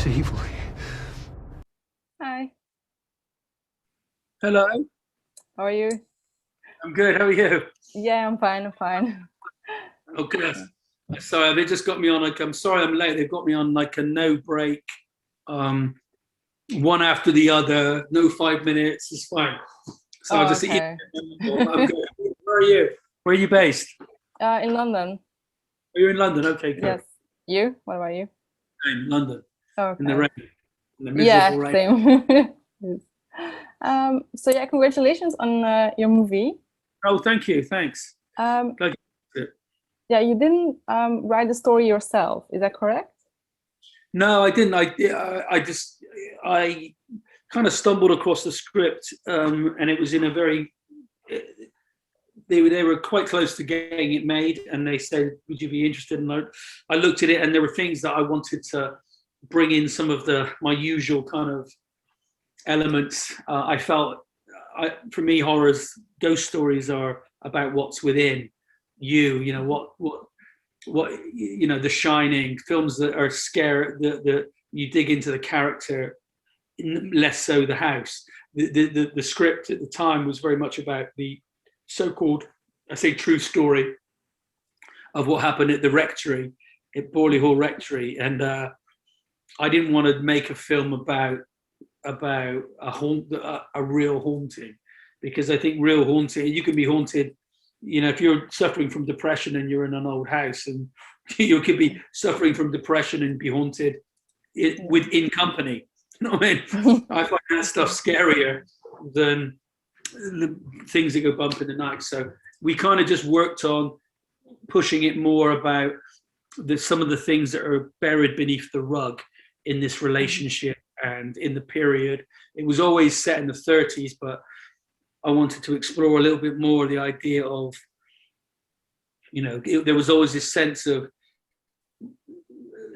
It's evil. Hi, Hello, how are you? I'm good. How are you? Yeah, I'm fine, I'm fine. Oh, good. Sorry, they just got me on like, I'm sorry I'm late. They've got me on like a no break, um, one after the other, no 5 minutes. It's fine. So I'll Oh, just eat. okay. I'm good. Where are you? Where are you based? In London. Are you in London? Okay, good. Yes. You? What about you? In London, in the Okay. rain, in the miserable Yeah, rain. same. Yes. So yeah, congratulations on your movie. Oh, thank you. Thanks. Um, Glad you liked it. yeah, you didn't write the story yourself, is that correct? No, I didn't. I kind of stumbled across the script, and it was in a very they were quite close to getting it made, and they said, "Would you be interested?" And I looked at it, and there were things that I wanted to bring in, some of my usual kind of elements. I felt, for me, horrors, ghost stories are about what's within you. You know what The Shining, films that are scary, that you dig into the character, less so the house. The script at the time was very much about the so-called, I say, true story of what happened at the rectory, at Borley Hall Rectory, and I didn't want to make a film about a real haunting, because I think real haunting, you can be haunted. If you're suffering from depression and you're in an old house, and you could be suffering from depression and be haunted in company. You know what I mean? I find that stuff scarier than the things that go bump in the night. So we kind of just worked on pushing it more about some of the things that are buried beneath the rug in this relationship and in the period. It was always set in the 30s, but I wanted to explore a little bit more the idea of, there was always this sense of,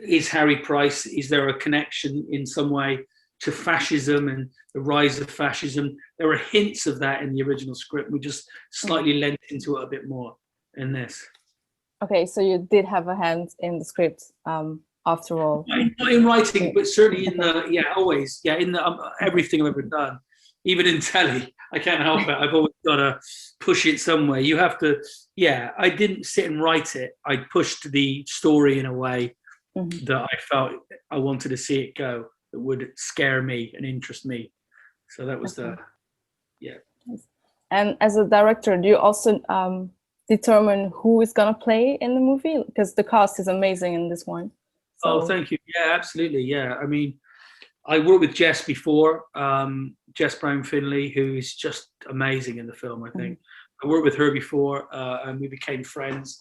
is Harry Price, is there a connection in some way to fascism and the rise of fascism? There were hints of that in the original script. We just slightly lent into it a bit more in this. Okay, so you did have a hand in the script after all. Not in writing, but certainly in always. Yeah, in everything I've ever done, even in telly. I can't help it. I've always got to push it somewhere. You have to, I didn't sit and write it. I pushed the story in a way that I felt I wanted to see it go, that would scare me and interest me. So that was And as a director, do you also determine who is gonna play in the movie? Because the cast is amazing in this one. So. Oh, thank you. Yeah, absolutely. Yeah, I mean, I worked with Jess before, Jess Brown Finley, who is just amazing in the film, I think. I worked with her before, and we became friends.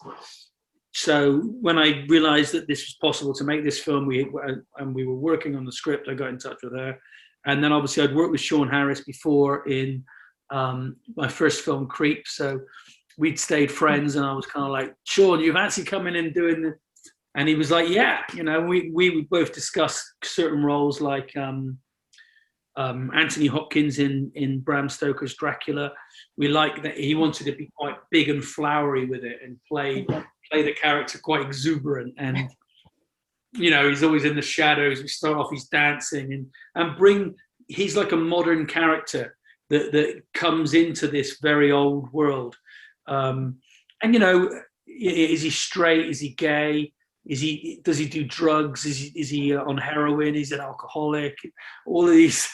So when I realized that this was possible to make this film, we were working on the script, I got in touch with her. And then obviously I'd worked with Sean Harris before in my first film, Creep. So we'd stayed friends, and I was kind of like, Sean, you fancy coming in and doing the... And he was like, yeah, we would both discuss certain roles, like Anthony Hopkins in Bram Stoker's Dracula. We liked that he wanted to be quite big and flowery with it and play the character quite exuberant. And, he's always in the shadows. We start off, he's dancing and he's like a modern character that comes into this very old world. Is he straight? Is he gay? Does he do drugs? Is he on heroin? Is he an alcoholic? All of these,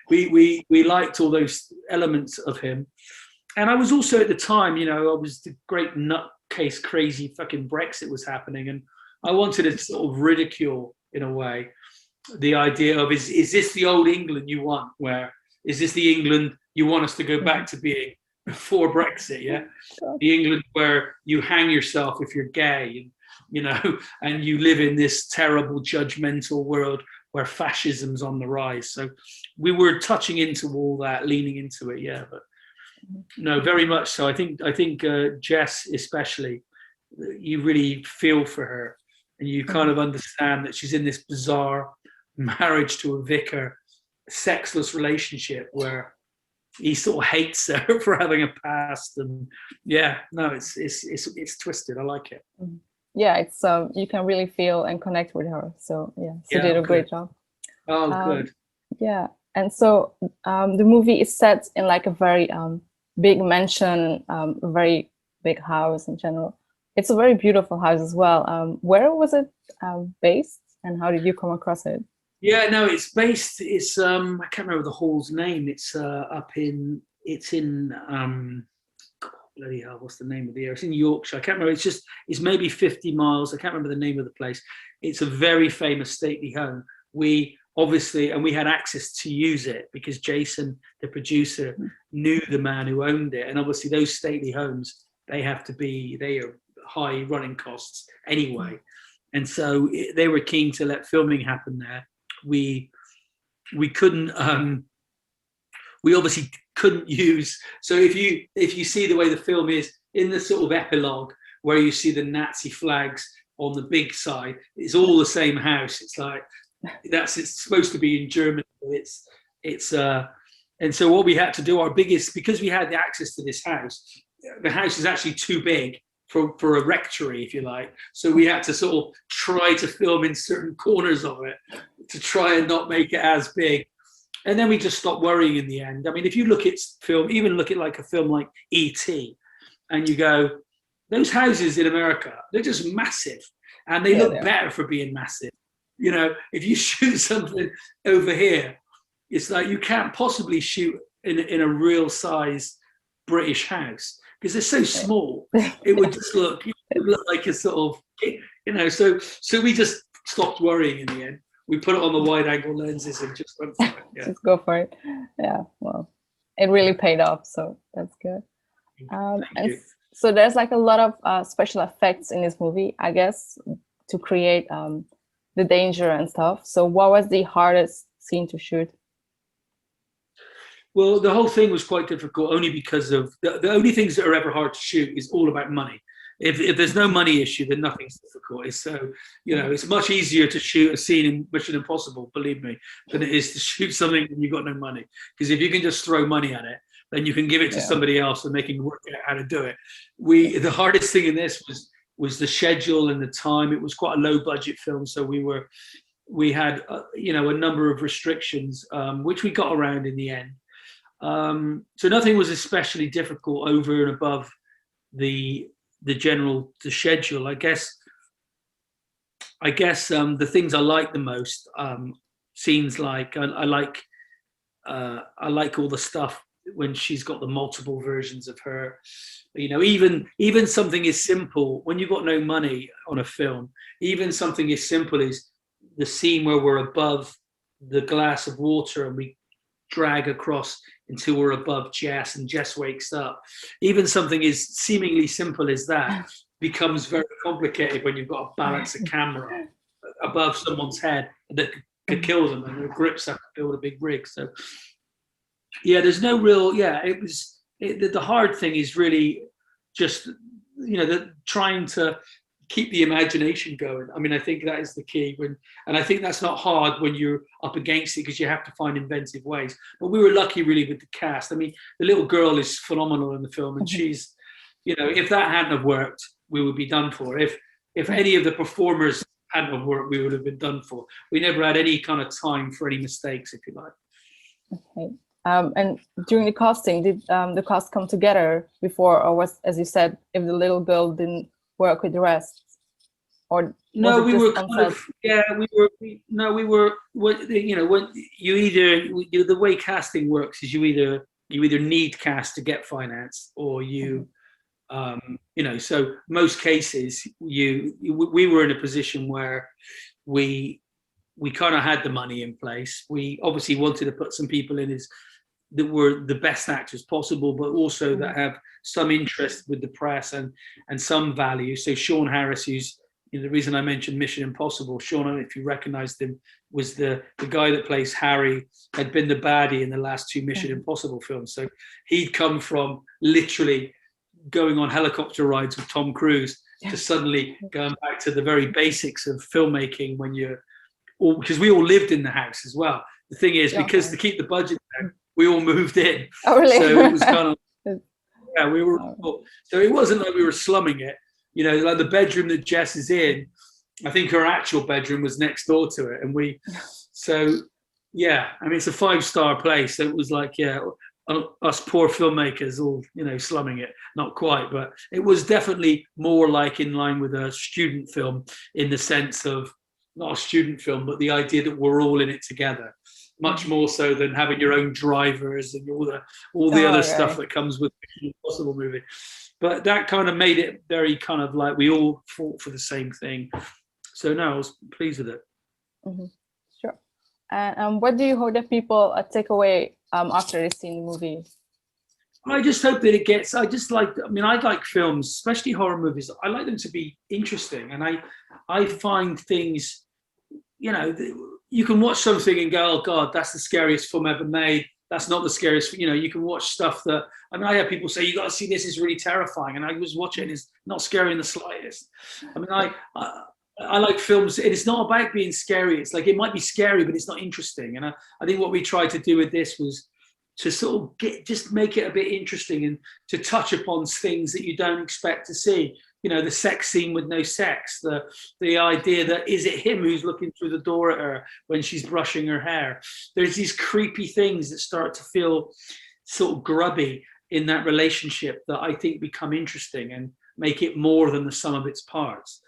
we liked all those elements of him. And I was also at the time, I was the great nutcase, crazy fucking Brexit was happening, and I wanted to sort of ridicule, in a way, the idea of is this the old England you want? Where is this the England you want us to go back to being before Brexit? Yeah, the England where you hang yourself if you're gay. And you live in this terrible judgmental world where fascism's on the rise. So we were touching into all that, leaning into it, but no, very much so. I think Jess especially, you really feel for her, and you kind of understand that she's in this bizarre marriage to a vicar, sexless relationship where he sort of hates her for having a past, and it's twisted. I like it. Yeah, it's you can really feel and connect with her. So she did a great job. Oh, Um, good. yeah, and so the movie is set in like a very big mansion, a very big house in general. It's a very beautiful house as well. Where was it based, and how did you come across it? Yeah, no, it's based. It's I can't remember the hall's name. It's up in. It's in bloody hell, what's the name of the area? It's in Yorkshire. I can't remember. It's maybe 50 miles. I can't remember the name of the place. It's a very famous stately home. We obviously, and we had access to use it because Jason, the producer, knew the man who owned it. And obviously, those stately homes, they are high running costs anyway. And so they were keen to let filming happen there. We couldn't. We obviously couldn't use. So if you see the way the film is in the sort of epilogue where you see the Nazi flags on the big side, it's all the same house. It's like it's supposed to be in Germany. And so what we had to do, because we had the access to this house, the house is actually too big for a rectory, if you like. So we had to sort of try to film in certain corners of it to try and not make it as big. And then we just stopped worrying in the end. I mean, if you look at film, even look at like a film like E.T., and you go, those houses in America, they're just massive, and they look better for being massive. You know, if you shoot something over here, it's like you can't possibly shoot in a real size British house because they're so small. It would just look like a sort of, you know. So we just stopped worrying in the end. We put it on the wide angle lenses and just went for it. Yeah. Just go for it. Yeah, well, it really paid off, so that's good. And so there's like a lot of special effects in this movie, I guess, to create the danger and stuff. So what was the hardest scene to shoot? Well, the whole thing was quite difficult only because of the only things that are ever hard to shoot is all about money. If there's no money issue, then nothing's difficult. It's so, you know, it's much easier to shoot a scene in Mission Impossible, believe me, than it is to shoot something when you've got no money. Because if you can just throw money at it, then you can give it to somebody else and they can work out how to do it. The hardest thing in this was the schedule and the time. It was quite a low budget film, so we had you know, a number of restrictions, which we got around in the end. So nothing was especially difficult over and above the schedule. I guess the things I like the most, scenes like I like all the stuff when she's got the multiple versions of her. You know, even something as simple when you've got no money on a film, even something as simple as the scene where we're above the glass of water and we drag across until we're above Jess and Jess wakes up. Even something as seemingly simple as that becomes very complicated when you've got to balance a camera above someone's head that could kill them, and the grips have to build a big rig. So yeah, there's no real, the hard thing is really just, you know, trying to keep the imagination going. I mean, I think that is the key and I think that's not hard when you're up against it because you have to find inventive ways. But we were lucky really with the cast. I mean, the little girl is phenomenal in the film, and she's, you know, if that hadn't have worked, we would be done for. If any of the performers hadn't have worked, we would have been done for. We never had any kind of time for any mistakes, if you like. Okay. And during the casting, did the cast come together before, or was, as you said, if the little girl didn't work with the rest, or no, we were kind of, we were you know, when the way casting works is you either need cast to get finance, or you you know, so most cases we were in a position where we kind of had the money in place. We obviously wanted to put some people in that were the best actors possible, but also that have some interest with the press and some value. So Sean Harris, who's, you know, the reason I mentioned Mission Impossible, Sean, if you recognized him, was the guy that plays Harry, had been the baddie in the last two Mission Impossible films. So he'd come from literally going on helicopter rides with Tom Cruise to suddenly going back to the very basics of filmmaking when you're all, because we all lived in the house as well. The thing is, because to keep the budget down, we all moved in. Oh, really? So it was kind of, we were, so it wasn't like we were slumming it. You know, like the bedroom that Jess is in, I think her actual bedroom was next door to it. And so yeah, I mean, it's a 5-star place. So it was like, yeah, us poor filmmakers all, slumming it. Not quite, but it was definitely more like in line with a student film, in the sense of not a student film, but the idea that we're all in it together. Much more so than having your own drivers and all the other stuff that comes with a possible movie. But that kind of made it very kind of like we all fought for the same thing. So no, I was pleased with it. Mm-hmm. Sure. And what do you hope that people take away after they've seen the movie? I just hope that it gets. I like films, especially horror movies. I like them to be interesting, and I find things. You can watch something and go, "Oh God, that's the scariest film ever made." That's not the scariest. You can watch stuff that. I mean, I have people say, "You got to see this; it's really terrifying," and I was watching it; it's not scary in the slightest. I mean, I like films. It's not about being scary. It's like it might be scary, but it's not interesting. And I think what we tried to do with this was to sort of just make it a bit interesting and to touch upon things that you don't expect to see. The sex scene with no sex, the idea that is it him who's looking through the door at her when she's brushing her hair. There's these creepy things that start to feel sort of grubby in that relationship that I think become interesting and make it more than the sum of its parts.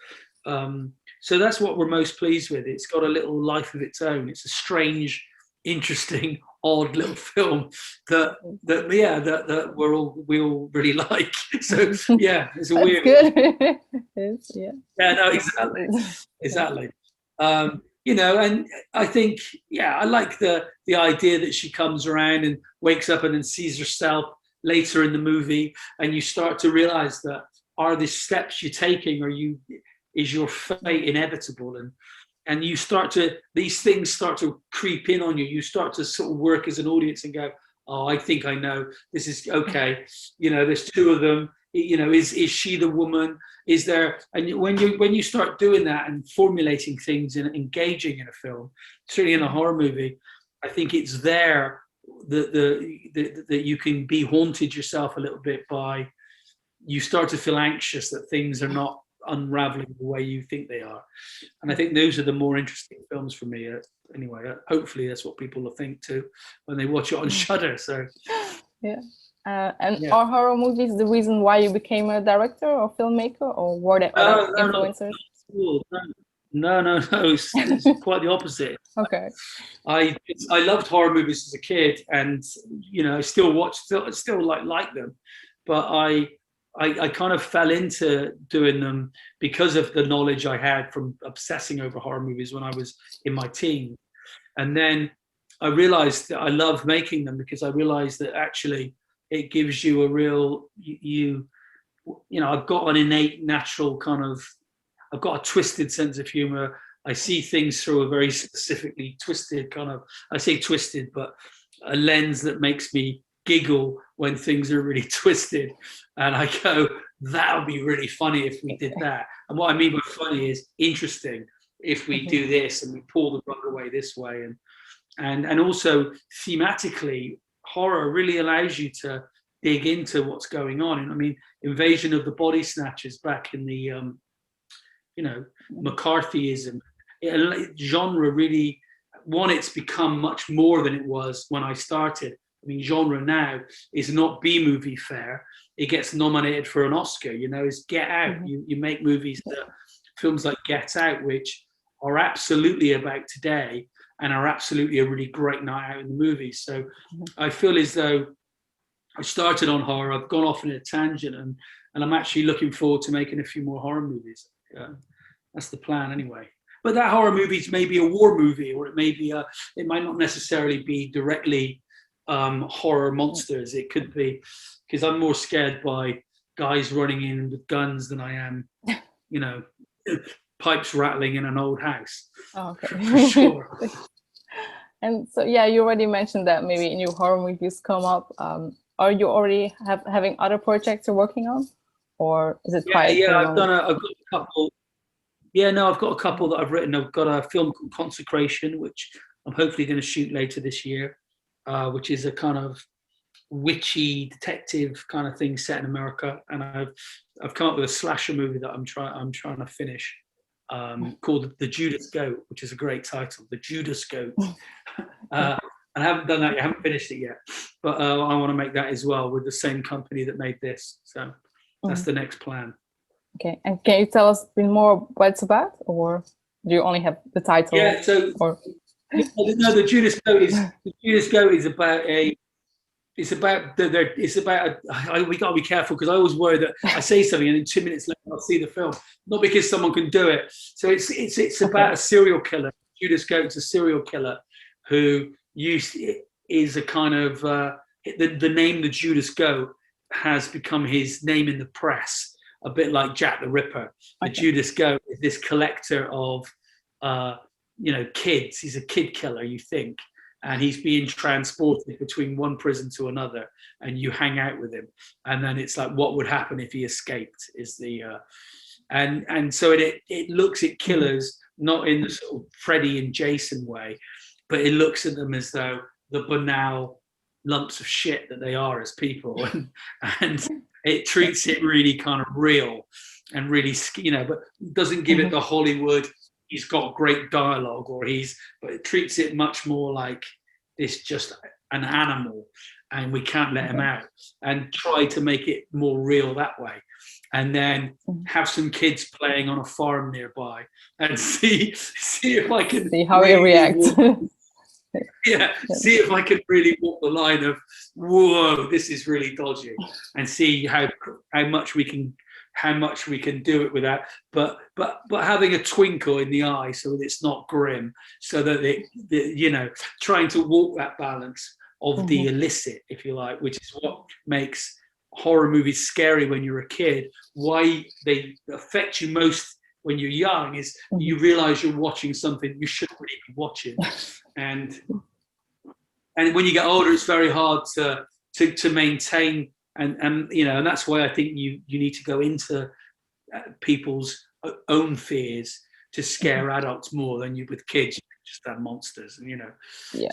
So that's what we're most pleased with. It's got a little life of its own. It's a strange, interesting, odd little film that we all really like. So yeah, it's a That's weird. Good. Yeah. Yeah. No. Exactly. And I think, I like the idea that she comes around and wakes up and then sees herself later in the movie, and you start to realize that are the steps you're taking, is your fate inevitable, and you start to, these things start to creep in on you. You start to sort of work as an audience and go, oh, I think I know. This is okay. There's two of them. Is she the woman? Is there? And when you start doing that and formulating things and engaging in a film, certainly in a horror movie, I think it's there that you can be haunted yourself a little bit by. You start to feel anxious that things are not unraveling the way you think they are, and I think those are the more interesting films for me. Anyway, hopefully that's what people will think too when they watch it on Shudder. So, yeah. Are horror movies the reason why you became a director or filmmaker, or were there other influencers? No. It's quite the opposite. Okay. I loved horror movies as a kid, and I still like them, but I kind of fell into doing them because of the knowledge I had from obsessing over horror movies when I was in my teens. And then I realized that I love making them because I realized that actually it gives you a real, I've got an innate natural kind of, I've got a twisted sense of humor. I see things through a very specifically twisted kind of, I say twisted, but a lens that makes me giggle when things are really twisted, and I go, that would be really funny if we did that. And what I mean by funny is interesting if we do this and we pull the rug away this way. And also thematically, horror really allows you to dig into what's going on. And I mean, Invasion of the Body Snatchers back in the McCarthyism genre, really, it's become much more than it was when I started. I mean, genre now is not B-movie fare. It gets nominated for an Oscar. It's Get Out. You make movies films like Get Out, which are absolutely about today and are absolutely a really great night out in the movies. So I feel as though I started on horror. I've gone off in a tangent, and I'm actually looking forward to making a few more horror movies. That's the plan anyway. But that horror movie may be a war movie, or it might not necessarily be directly horror monsters. It could be, because I'm more scared by guys running in with guns than I am, pipes rattling in an old house. Oh, okay. For sure. And so, you already mentioned that maybe new horror movies come up. Are you already having other projects you're working on, or is it quite? I've got a couple. Yeah, no, I've got a couple that I've written. I've got a film called Consecration, which I'm hopefully going to shoot later this year, which is a kind of witchy detective kind of thing set in America. And I've come up with a slasher movie that I'm trying to finish, called The Judas Goat, which is a great title. The Judas Goat. I haven't done that yet. I haven't finished it yet, but I want to make that as well with the same company that made this. So that's the next plan. Okay, and can you tell us a bit more what it's about, or do you only have the title? Yeah, so or... no, the Judas Goat is about a. It's about we got to be careful because I always worry that I say something and in 2 minutes later I'll see the film, not because someone can do it. So it's about a serial killer. Judas Goat's a serial killer who is a kind of the name the Judas Goat has become his name in the press, a bit like Jack the Ripper. The Judas Goat is this collector of kids. He's a kid killer, you think. And he's being transported between one prison to another, and you hang out with him. And then it's like, what would happen if he escaped? Is the and so it looks at killers not in the sort of Freddy and Jason way, but it looks at them as though the banal lumps of shit that they are as people, and it treats it really kind of real and really, but doesn't give it the Hollywood. He's got great dialogue, but it treats it much more like it's just an animal, and we can't let him out, and try to make it more real that way, and then have some kids playing on a farm nearby, and see if I can see how he reacts. See if I can really walk the line of whoa, this is really dodgy, and see how much we can do it without, but having a twinkle in the eye so that it's not grim, so that trying to walk that balance of the illicit, if you like, which is what makes horror movies scary when you're a kid. Why they affect you most when you're young is you realize you're watching something you shouldn't really be watching, and when you get older, it's very hard to maintain. And that's why I think you need to go into people's own fears to scare adults more than you with kids. You just have monsters,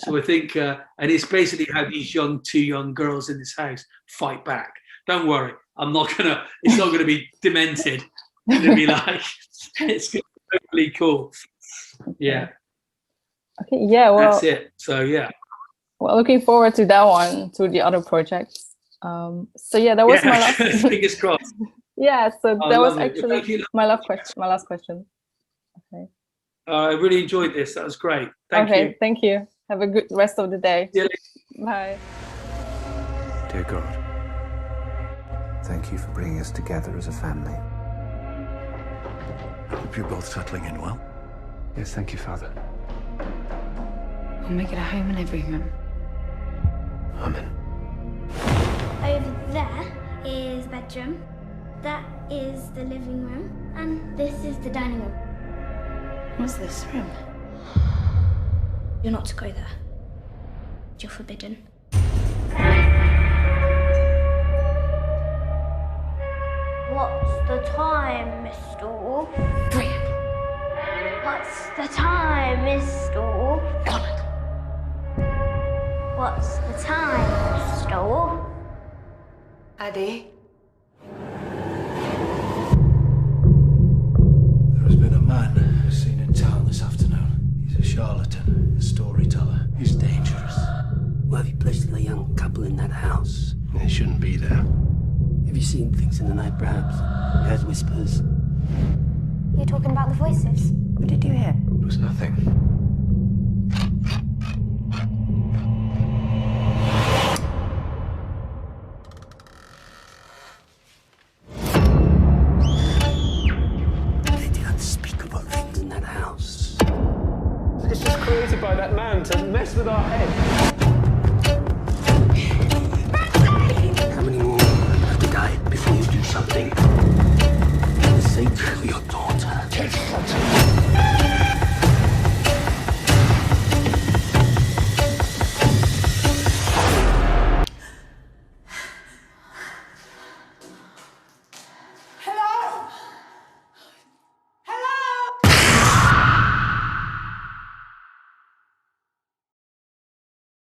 So I think, and it's basically how these two young girls in this house fight back. Don't worry, it's not gonna be demented. It's gonna be like, it's gonna be totally cool. Yeah. Okay. Yeah. Well, that's it. So yeah. Well, looking forward to that one, to the other projects. So yeah, that was my last. Fingers crossed. Yeah, so that was actually my last question. Okay. I really enjoyed this. That was great. Thank you. Thank you. Have a good rest of the day. Yeah. Bye. Dear God, thank you for bringing us together as a family. I hope you're both settling in well. Yes, thank you, Father. We'll make it a home in every room. Amen. Over there is the bedroom, that is the living room, and this is the dining room. What's this room? You're not to go there. You're forbidden. What's the time, Mr. Wolf? 3. What's the time, Mr. Wolf? 1. What's the time, Mr. Wolf? Addy? There has been a man seen in town this afternoon. He's a charlatan, a storyteller. He's dangerous. Why have you placed the young couple in that house? They shouldn't be there. Have you seen things in the night, perhaps? You heard whispers? You're talking about the voices? What did you hear? It was nothing. They did unspeakable things in that house. It's just created by that man to mess with our heads.